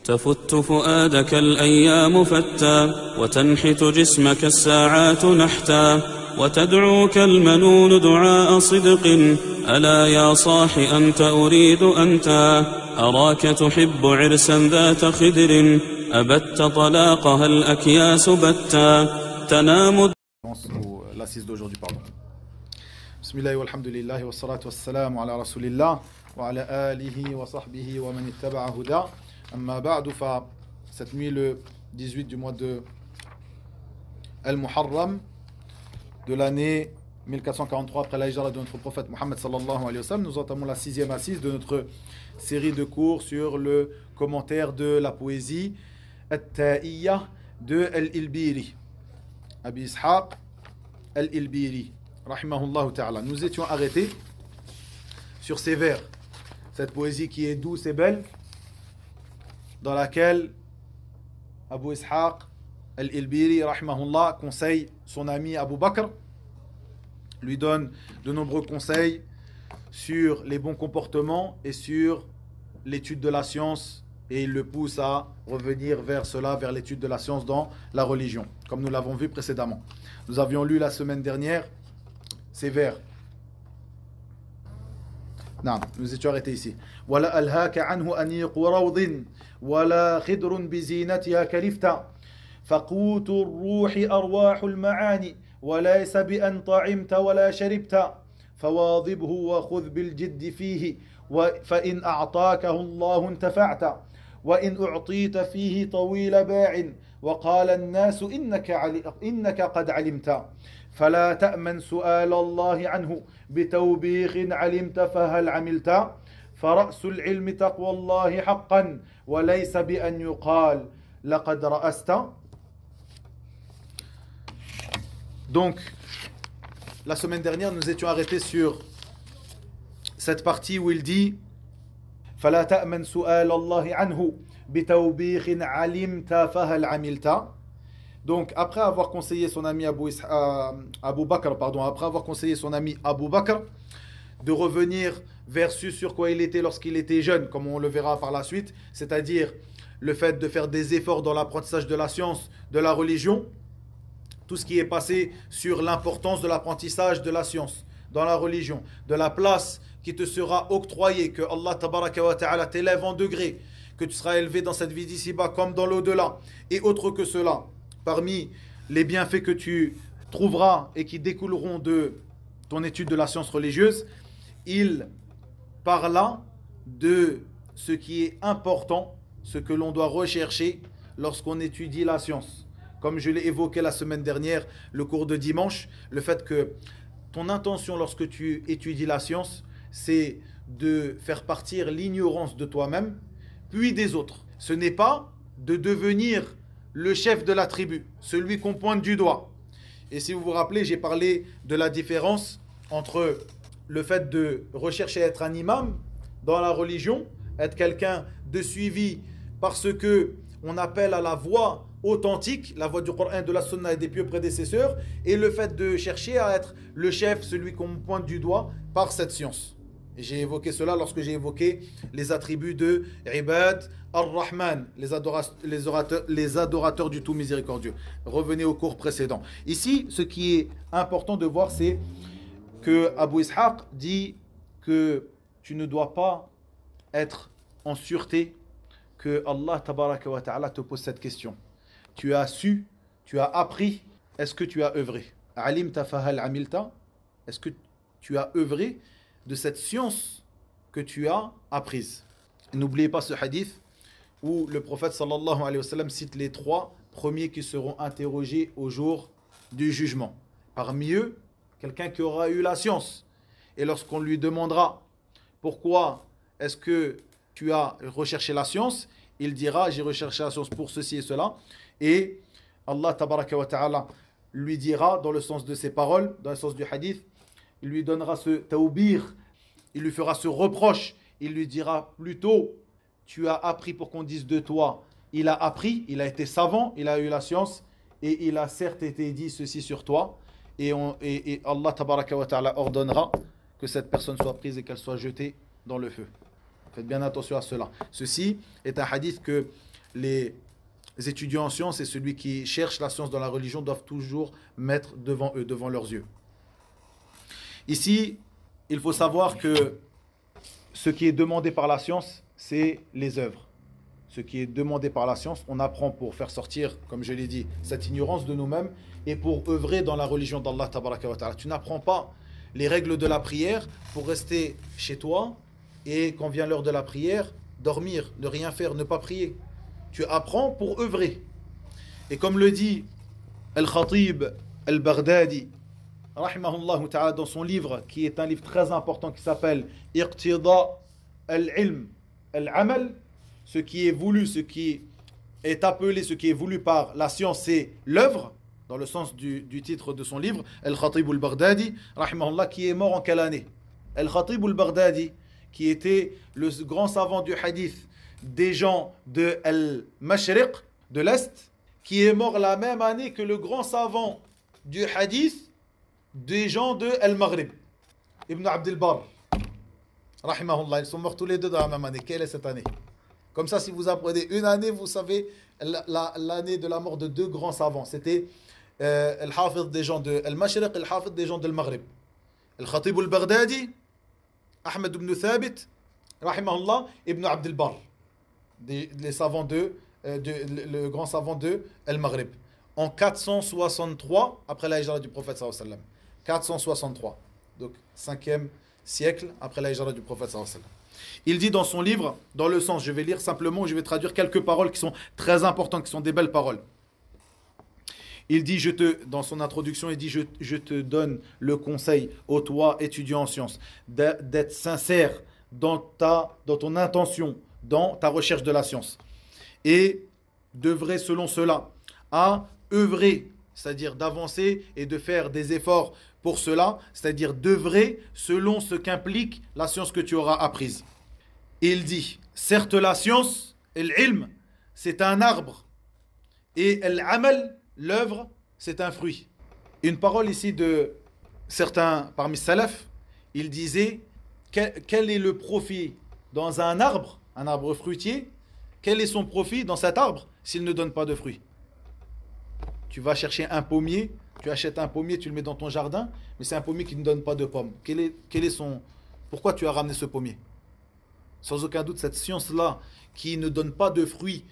تفت فؤادك الأيام فتى وتنحت جسمك الساعات نحتا وتدعوك المنون دعاء صدق ألا يا صاح أنت أريد أنت أراك تحب عرسا ذات خدر أبت طلاقها الأكياس بتا تنام. L'assise d'aujourd'hui, pardon. Bismillah wa alhamdulillah wa salatu wa salam ala rasulillah wa ala alihi wa sahbihi wa man ittaba'a huda. Amma ba'du, cette nuit, le 18 du mois de Al-Muharram de l'année 1443 après la hijra de notre prophète Mohammed sallallahu alayhi wa sallam, nous entamons la 6e assise de notre série de cours sur le commentaire de la poésie At-Ta'iyya de Al-Ilbiri, Abi Ishaq Al-Ilbiri, rahimahullah ta'ala. Nous étions arrêtés sur ces vers, cette poésie qui est douce et belle, dans laquelle Abu Ishaq Al-Ilbiri, rahimahullah, conseille son ami Abu Bakr, lui donne de nombreux conseils sur les bons comportements et sur l'étude de la science, et il le pousse à revenir vers cela, vers l'étude de la science dans la religion, comme nous l'avons vu précédemment. Nous avions lu la semaine dernière ces vers. Non, nous étions arrêtés ici. Wala alhaka anhu aniq rawdin wala khidrun bizinatiha kalifta فقوت الروح أرواح المعاني وليس بأن طعمت ولا شربت فواظبه وخذ بالجد فيه فإن أعطاكه الله انتفعت وإن أعطيت فيه طويل باع وقال الناس إنك قد علمت فلا تأمن سؤال الله عنه بتوبيخ علمت فهل عملت فرأس العلم تقوى الله حقا وليس بأن يقال لقد رأست. Donc, la semaine dernière, nous étions arrêtés sur cette partie où il dit فَلَا تَأْمَنْ سُؤَالَ اللَّهِ عَنْهُ بِتَوْبِيخٍ عَلِمْتَ فَهَلْ عَمِلْتَ. Donc, après avoir conseillé son ami Abu Bakr, après avoir conseillé son ami Abu Bakr de revenir vers ce sur quoi il était lorsqu'il était jeune, comme on le verra par la suite, c'est-à-dire le fait de faire des efforts dans l'apprentissage de la science, de la religion, tout ce qui est passé sur l'importance de l'apprentissage de la science dans la religion, de la place qui te sera octroyée, que Allah tabaraka wa ta'ala t'élève en degré, que tu seras élevé dans cette vie d'ici-bas comme dans l'au-delà, et autre que cela, parmi les bienfaits que tu trouveras et qui découleront de ton étude de la science religieuse, il parla de ce qui est important, ce que l'on doit rechercher lorsqu'on étudie la science. Comme je l'ai évoqué la semaine dernière, le cours de dimanche, le fait que ton intention lorsque tu étudies la science, c'est de faire partir l'ignorance de toi-même, puis des autres. Ce n'est pas de devenir le chef de la tribu, celui qu'on pointe du doigt. Et si vous vous rappelez, j'ai parlé de la différence entre le fait de rechercher à être un imam dans la religion, être quelqu'un de suivi parce que on appelle à la voie authentique, la voie du Coran, de la Sunna et des pieux prédécesseurs, et le fait de chercher à être le chef, celui qu'on pointe du doigt par cette science. Et j'ai évoqué cela lorsque j'ai évoqué les attributs de Ibad ar-Rahman, les adorateurs du tout miséricordieux. Revenez au cours précédent. Ici, ce qui est important de voir, c'est que Abu Ishaq dit que tu ne dois pas être en sûreté que Allah tabaraka wa ta'ala te pose cette question. Tu as su, tu as appris, est-ce que tu as œuvré? Alimta fahal amilta? Est-ce que tu as œuvré de cette science que tu as apprise? N'oubliez pas ce hadith où le prophète sallallahu alayhi wa sallam cite les 3 premiers qui seront interrogés au jour du jugement. Parmi eux, quelqu'un qui aura eu la science. Et lorsqu'on lui demandera pourquoi est-ce que tu as recherché la science, il dira j'ai recherché la science pour ceci et cela, et Allah tabaraka wa ta'ala lui dira dans le sens de ses paroles, dans le sens du hadith, il lui donnera ce tawbir, il lui fera ce reproche, il lui dira plutôt tu as appris pour qu'on dise de toi, il a appris, il a été savant, il a eu la science, et il a certes été dit ceci sur toi, et Allah tabaraka wa ta'ala ordonnera que cette personne soit prise et qu'elle soit jetée dans le feu. Faites bien attention à cela. Ceci est un hadith que les étudiants en sciences et celui qui cherche la science dans la religion doivent toujours mettre devant eux, devant leurs yeux. Ici, il faut savoir que ce qui est demandé par la science, c'est les œuvres. Ce qui est demandé par la science, on apprend pour faire sortir, comme je l'ai dit, cette ignorance de nous-mêmes et pour œuvrer dans la religion d'Allah tabaraka wa ta'ala. Tu n'apprends pas les règles de la prière pour rester chez toi et quand vient l'heure de la prière, dormir, ne rien faire, ne pas prier. Tu apprends pour œuvrer. Et comme le dit Al-Khatib Al-Baghdadi, rahimahullah ta'ala, dans son livre, qui est un livre très important qui s'appelle Iqtida al-ilm al-amal, ce qui est voulu, ce qui est appelé, ce qui est voulu par la science, c'est l'œuvre, dans le sens du titre de son livre, Al-Khatib al-Baghdadi, rahimahullah, qui est mort en quelle année? Al-Khatib al-Baghdadi, qui était le grand savant du hadith des gens de Al-Mashriq, de l'Est, qui est mort la même année que le grand savant du hadith des gens de Al-Maghrib, Ibn Abd al-Barr, rahimahullah. Ils sont morts tous les deux dans la même année. Quelle est cette année? Comme ça, si vous apprenez une année, vous savez l'année de la mort de deux grands savants. C'était Al-Hafid des gens de Al-Mashriq et Al-Hafid des gens de Al-Maghrib. Al-Khatib al-Baghdadi, Ahmed ibn Thabit, rahimahullah, Ibn Abd al-Barr, les savants le grand savant de Al-Maghrib. En 463, après la hijra du prophète sallallahu alayhi wa sallam. 463, donc 5e siècle après la hijra du prophète sallallahu alayhi wa sallam. Il dit dans son livre, dans le sens, je vais lire simplement, je vais traduire quelques paroles qui sont très importantes, qui sont des belles paroles. Il dit, dans son introduction, il dit, je te donne le conseil, ô toi, étudiant en sciences, d'être sincère dans ton intention, dans ta recherche de la science. Et d'œuvrer selon cela, à œuvrer, c'est-à-dire d'avancer et de faire des efforts pour cela, c'est-à-dire d'œuvrer selon ce qu'implique la science que tu auras apprise. Et il dit, certes la science, l'ilm, c'est un arbre, et l'amal, l'œuvre, c'est un fruit. Une parole ici de certains parmi salaf, il disait, quel est le profit dans un arbre fruitier, quel est son profit dans cet arbre s'il ne donne pas de fruits? Tu vas chercher un pommier, tu achètes un pommier, tu le mets dans ton jardin, mais c'est un pommier qui ne donne pas de pommes. Pourquoi tu as ramené ce pommier? Sans aucun doute, cette science-là, qui ne donne pas de fruits,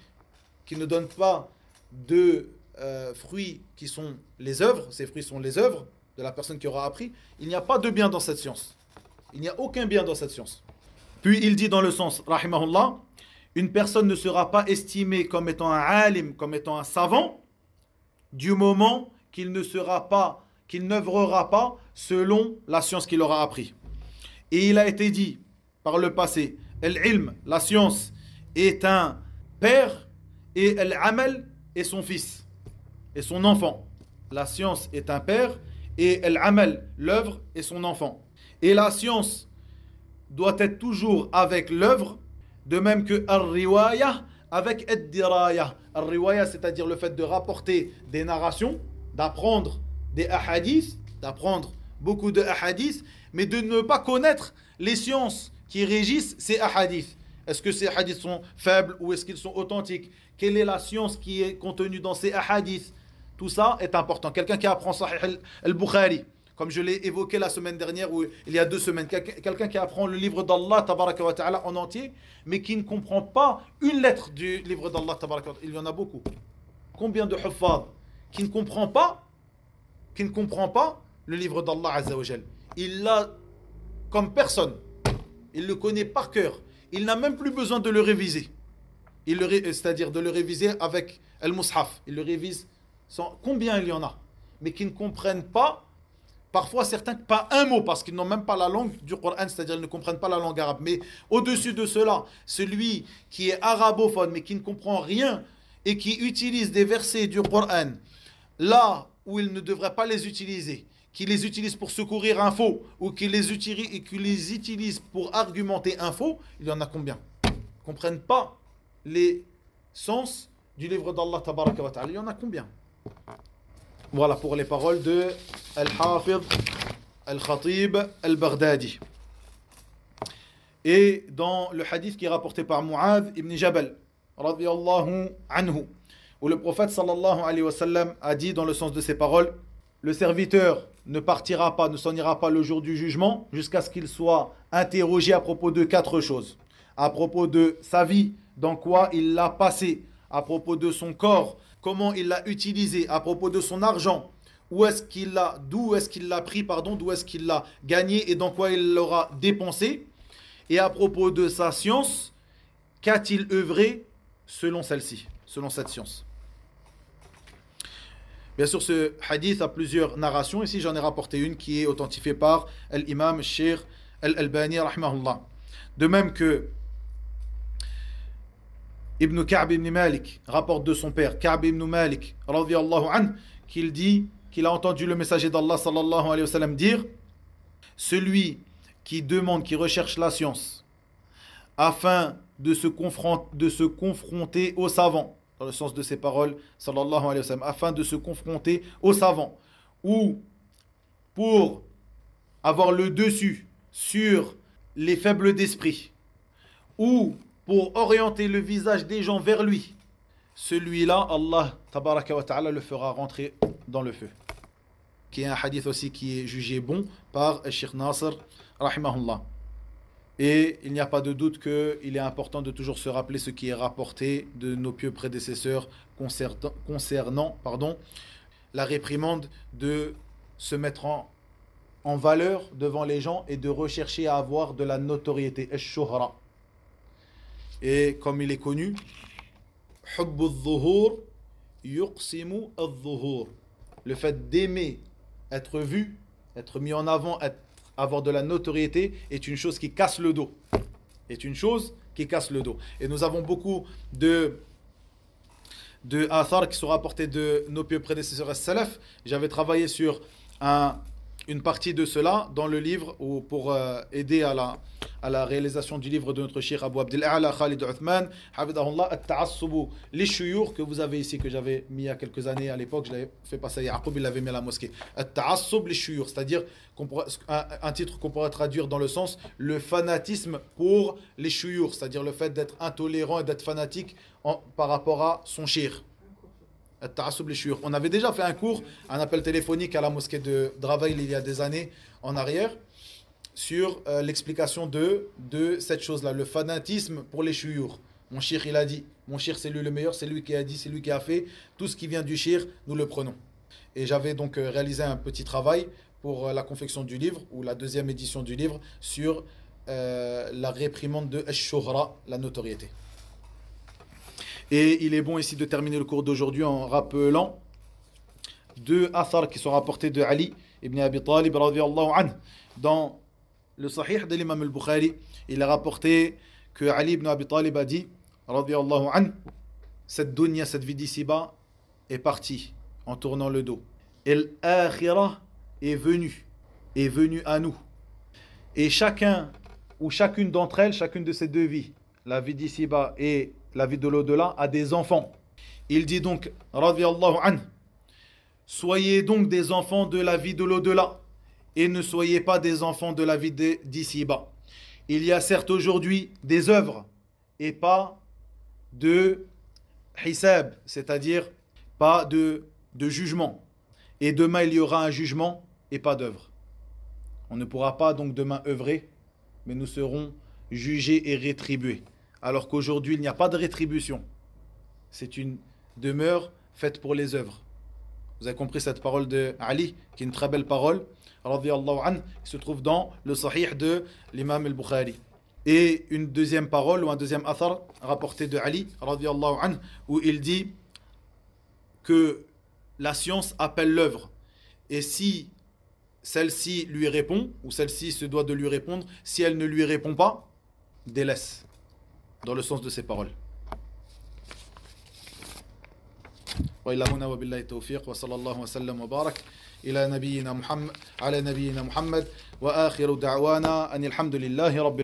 qui ne donne pas de fruits qui sont les œuvres, ces fruits sont les œuvres de la personne qui aura appris, il n'y a pas de bien dans cette science. Il n'y a aucun bien dans cette science. Puis il dit dans le sens, rahimahullah, une personne ne sera pas estimée comme étant un alim, comme étant un savant, du moment qu'il n'œuvrera pas selon la science qu'il aura appris. Et il a été dit par le passé, l'ilm, la science, est un père et l'amal est son fils et son enfant. La science est un père et l'amal, l'œuvre, est son enfant. Et la science doit être toujours avec l'œuvre, de même que al-riwaya avec ad-diraya. Al-riwaya, c'est-à-dire le fait de rapporter des narrations, d'apprendre des ahadiths, d'apprendre beaucoup de ahadiths, mais de ne pas connaître les sciences qui régissent ces ahadiths. Est-ce que ces hadiths sont faibles ou est-ce qu'ils sont authentiques? Quelle est la science qui est contenue dans ces hadiths? Tout ça est important. Quelqu'un qui apprend Sahih al-Bukhari, comme je l'ai évoqué la semaine dernière ou il y a 2 semaines, quelqu'un qui apprend le livre d'Allah tabaraka wa ta'ala en entier, mais qui ne comprend pas une lettre du livre d'Allah tabaraka wa ta'ala. Il y en a beaucoup. Combien de huffaz qui ne comprend pas le livre d'Allah azza wa jal? Il l'a comme personne. Il le connaît par cœur. Il n'a même plus besoin de le réviser. C'est-à-dire de le réviser avec Al-Mushaf. Il le révise sans... Combien il y en a? Mais qui ne comprennent pas, parfois certains, pas un mot, parce qu'ils n'ont même pas la langue du Coran, c'est-à-dire ils ne comprennent pas la langue arabe. Mais au-dessus de cela, celui qui est arabophone, mais qui ne comprend rien, et qui utilise des versets du Coran, là où il ne devrait pas les utiliser, qui les utilise pour secourir un faux, ou qui les utilise pour argumenter un faux, il y en a combien? Ils ne comprennent pas les sens du livre d'Allah tabaraka wa ta'ala. Il y en a combien? Voilà pour les paroles de Al-Hafid Al-Khatib Al-Baghdadi. Et dans le hadith qui est rapporté par Mu'adh ibn Jabal, radiyallahu anhu, où le prophète sallallahu alayhi wa sallam a dit dans le sens de ces paroles: le serviteur ne partira pas, ne s'en ira pas le jour du jugement jusqu'à ce qu'il soit interrogé à propos de 4 choses. À propos de sa vie, dans quoi il l'a passé, à propos de son corps, comment il l'a utilisé, à propos de son argent, d'où est-ce qu'il l'a pris, d'où est-ce qu'il l'a gagné et dans quoi il l'aura dépensé, et à propos de sa science, qu'a-t-il œuvré selon celle-ci, selon cette science. Bien sûr, ce hadith a plusieurs narrations. Ici, j'en ai rapporté une qui est authentifiée par l'imam Cheikh Al-Albani, rahimahullah. De même que Ibn Ka'b ibn Malik rapporte de son père, Ka'b ibn Malik, radiyallahu anhu, qu'il dit qu'il a entendu le messager d'Allah, sallallahu alayhi wa sallam, dire: celui qui demande, qui recherche la science, afin de se confronter aux savants, dans le sens de ces paroles, sallallahu alayhi wa sallam, afin de se confronter aux savants, ou pour avoir le dessus sur les faibles d'esprit, ou pour orienter le visage des gens vers lui, celui-là, Allah tabaraka wa ta'ala le fera rentrer dans le feu. Qui est un hadith aussi qui est jugé bon par Cheikh Nasr, rahimahullah. Et il n'y a pas de doute qu'il est important de toujours se rappeler ce qui est rapporté de nos pieux prédécesseurs concernant la réprimande de se mettre en valeur devant les gens et de rechercher à avoir de la notoriété, ash-shuhra. Et comme il est connu, hubbu adh-dhuhur yuqsimu adh-dhuhur. Le fait d'aimer être vu, être mis en avant, avoir de la notoriété est une chose qui casse le dos. Et nous avons beaucoup de athar qui sont rapportés de nos pieux prédécesseurs as-salaf. J'avais travaillé sur une partie de cela dans le livre pour aider à la réalisation du livre de notre cheikh Abu Abdel A'la Khalid Uthman, Hafidahullah, At-Ta'assubu Lish-Shuyukh, que vous avez ici, que j'avais mis il y a quelques années à l'époque, je l'avais fait passer à Yaqub, il l'avait mis à la mosquée. At-Ta'assub Lish-Shuyukh, c'est-à-dire un titre qu'on pourrait traduire dans le sens le fanatisme pour les shuyukh, c'est-à-dire le fait d'être intolérant et d'être fanatique par rapport à son shir. On avait déjà fait un appel téléphonique à la mosquée de Dravail il y a des années en arrière sur l'explication de cette chose-là, le fanatisme pour les shuyukh. Mon shir, il a dit, mon shir c'est lui le meilleur, c'est lui qui a dit, c'est lui qui a fait, tout ce qui vient du shir, nous le prenons. Et j'avais donc réalisé un petit travail pour la confection du livre, ou la deuxième édition du livre, sur la réprimande de ash-shuhra, la notoriété. Et il est bon ici de terminer le cours d'aujourd'hui en rappelant 2 athars qui sont rapportés de Ali ibn Abi Talib radiyallahu anhu. Dans le Sahih de l'imam al-Bukhari, il a rapporté que Ali ibn Abi Talib a dit radiyallahu anhu: cette dunya, cette vie d'ici-bas est partie en tournant le dos. Et l'akhirah est venue à nous. Et chacun ou chacune d'entre elles, chacune de ces 2 vies, la vie d'ici-bas et la vie de l'au-delà, a des enfants. Il dit donc, radiyallahu anhu, soyez donc des enfants de la vie de l'au-delà et ne soyez pas des enfants de la vie d'ici-bas. Il y a certes aujourd'hui des œuvres et pas de hisab, c'est-à-dire pas de jugement. Et demain il y aura un jugement et pas d'œuvre. On ne pourra pas donc demain œuvrer, mais nous serons jugés et rétribués. Alors qu'aujourd'hui, il n'y a pas de rétribution. C'est une demeure faite pour les œuvres. Vous avez compris cette parole de Ali, qui est une très belle parole, radiyallahu anhu, qui se trouve dans le Sahih de l'imam al-Bukhari. Et une deuxième parole, ou un deuxième athar, rapporté de Ali, radiyallahu anhu, où il dit que la science appelle l'œuvre. Et si celle-ci lui répond, ou celle-ci se doit de lui répondre, si elle ne lui répond pas, délaisse. Dans le sens de ces paroles. وإلى هنا وبالله التوفيق وصلى الله وسلم وبارك إلى نبينا محمد على نبينا محمد وآخر دعوانا أن الحمد لله رب